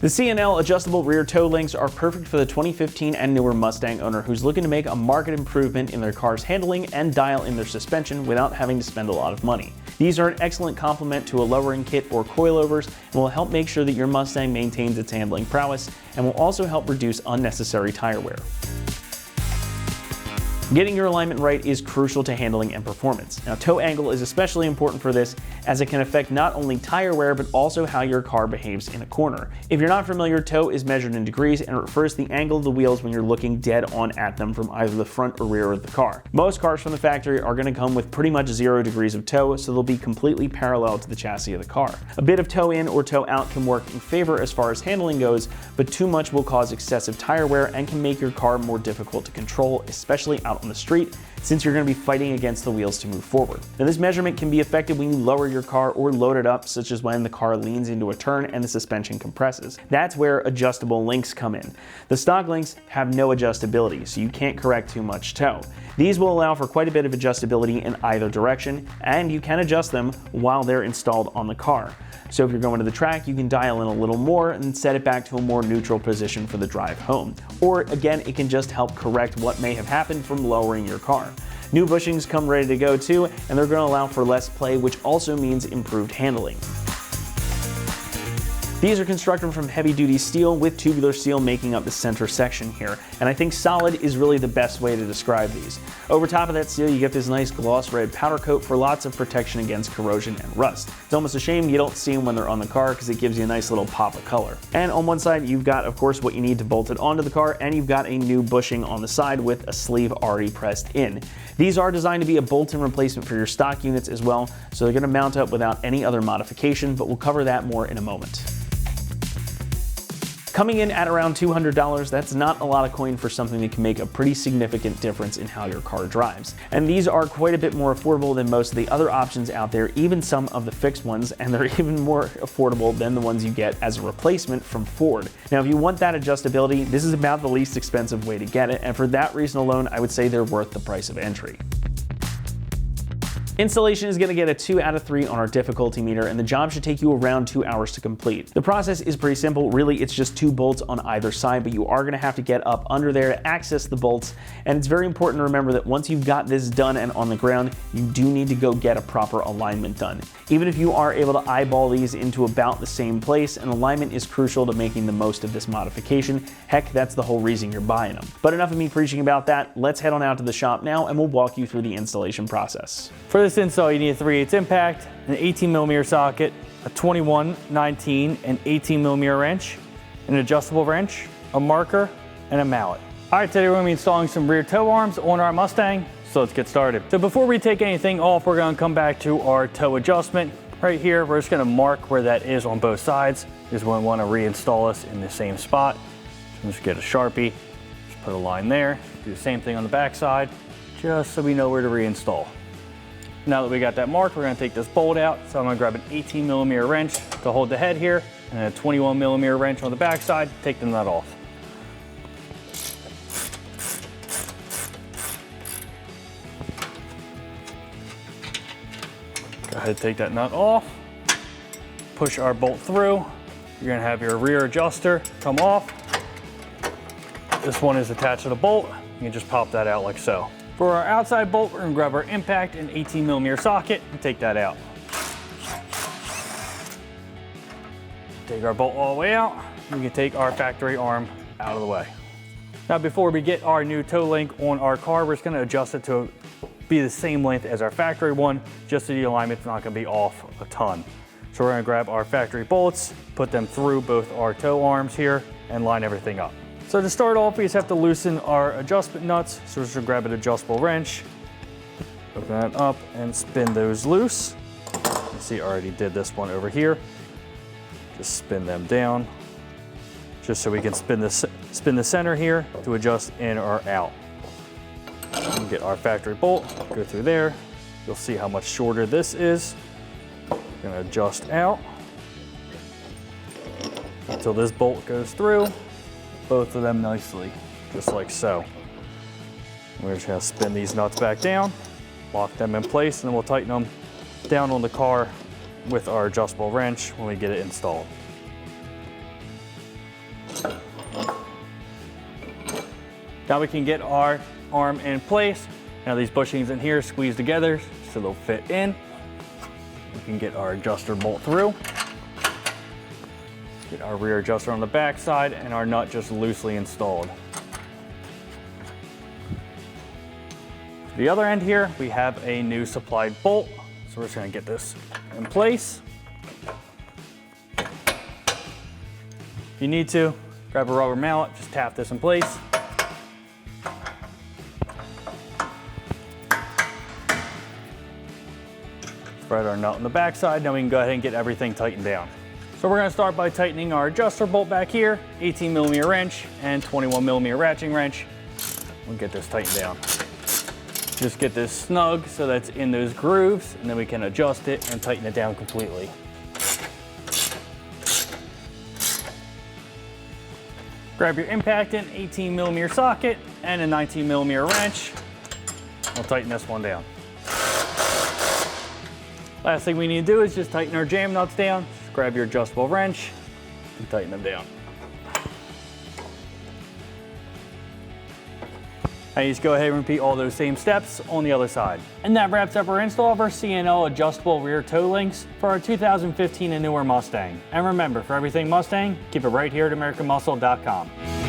The C&L adjustable rear toe links are perfect for the 2015 and newer Mustang owner who's looking to make a marked improvement in their car's handling and dial in their suspension without having to spend a lot of money. These are an excellent complement to a lowering kit or coilovers and will help make sure that your Mustang maintains its handling prowess and will also help reduce unnecessary tire wear. Getting your alignment right is crucial to handling and performance. Now, toe angle is especially important for this as it can affect not only tire wear but also how your car behaves in a corner. If you're not familiar, toe is measured in degrees and it refers to the angle of the wheels when you're looking dead on at them from either the front or rear of the car. Most cars from the factory are going to come with pretty much 0 degrees of toe, so they'll be completely parallel to the chassis of the car. A bit of toe in or toe out can work in favor as far as handling goes, but too much will cause excessive tire wear and can make your car more difficult to control, especially out on the street, since you're going to be fighting against the wheels to move forward. Now, this measurement can be affected when you lower your car or load it up, such as when the car leans into a turn and the suspension compresses. That's where adjustable links come in. The stock links have no adjustability, so you can't correct too much toe. These will allow for quite a bit of adjustability in either direction, and you can adjust them while they're installed on the car. So if you're going to the track, you can dial in a little more and set it back to a more neutral position for the drive home. Or again, it can just help correct what may have happened from lowering your car. New bushings come ready to go too, and they're going to allow for less play, which also means improved handling. These are constructed from heavy-duty steel with tubular steel making up the center section here, and I think solid is really the best way to describe these. Over top of that steel, you get this nice gloss red powder coat for lots of protection against corrosion and rust. It's almost a shame you don't see them when they're on the car because it gives you a nice little pop of color. And on one side, you've got, of course, what you need to bolt it onto the car, and you've got a new bushing on the side with a sleeve already pressed in. These are designed to be a bolt-in replacement for your stock units as well, so they're going to mount up without any other modification, but we'll cover that more in a moment. Coming in at around $200, that's not a lot of coin for something that can make a pretty significant difference in how your car drives. And these are quite a bit more affordable than most of the other options out there, even some of the fixed ones, and they're even more affordable than the ones you get as a replacement from Ford. Now, if you want that adjustability, this is about the least expensive way to get it, and for that reason alone, I would say they're worth the price of entry. Installation is going to get a 2 out of 3 on our difficulty meter, and the job should take you around 2 hours to complete. The process is pretty simple. Really, it's just 2 bolts on either side, but you are going to have to get up under there to access the bolts, and it's very important to remember that once you've got this done and on the ground, you do need to go get a proper alignment done. Even if you are able to eyeball these into about the same place, an alignment is crucial to making the most of this modification. Heck, that's the whole reason you're buying them. But enough of me preaching about that. Let's head on out to the shop now, and we'll walk you through the installation process. For this install, you need a 3/8 impact, an 18mm socket, a 21, 19, and 18mm wrench, an adjustable wrench, a marker, and a mallet. All right, today we're going to be installing some rear toe arms on our Mustang, so let's get started. So before we take anything off, we're going to come back to our toe adjustment. Right here, we're just going to mark where that is on both sides. Just want to reinstall us in the same spot. So just get a Sharpie, just put a line there, do the same thing on the back side, just so we know where to reinstall. Now that we got that marked, we're going to take this bolt out. So I'm going to grab an 18mm wrench to hold the head here and a 21mm wrench on the back side, take the nut off. Go ahead and take that nut off, push our bolt through. You're going to have your rear adjuster come off. This one is attached to the bolt. You can just pop that out like so. For our outside bolt, we're gonna grab our impact and 18mm socket and take that out. Take our bolt all the way out. We can take our factory arm out of the way. Now, before we get our new toe link on our car, we're just gonna adjust it to be the same length as our factory one, just so the alignment's not gonna be off a ton. So we're gonna grab our factory bolts, put them through both our toe arms here, and line everything up. So to start off, we just have to loosen our adjustment nuts. So we're just gonna grab an adjustable wrench, open that up and spin those loose. You see, I already did this one over here. Just spin them down, just so we can spin the center here to adjust in or out. And get our factory bolt, go through there. You'll see how much shorter this is. We're gonna adjust out until this bolt goes through. Both of them nicely, just like so. We're just gonna spin these nuts back down, lock them in place, and then we'll tighten them down on the car with our adjustable wrench when we get it installed. Now we can get our arm in place. Now these bushings in here squeeze together so they'll fit in. We can get our adjuster bolt through. Get our rear adjuster on the back side and our nut just loosely installed. The other end here, we have a new supplied bolt. So we're just gonna get this in place. If you need to, grab a rubber mallet, just tap this in place. Thread our nut on the back side, now we can go ahead and get everything tightened down. So we're gonna start by tightening our adjuster bolt back here, 18mm wrench and 21mm ratcheting wrench. We'll get this tightened down. Just get this snug so that's in those grooves, and then we can adjust it and tighten it down completely. Grab your impact in 18mm socket and a 19mm wrench. We'll tighten this one down. Last thing we need to do is just tighten our jam nuts down. Just grab your adjustable wrench and tighten them down. And you just go ahead and repeat all those same steps on the other side. And that wraps up our install of our C&L adjustable rear toe links for our 2015 and newer Mustang. And remember, for everything Mustang, keep it right here at AmericanMuscle.com.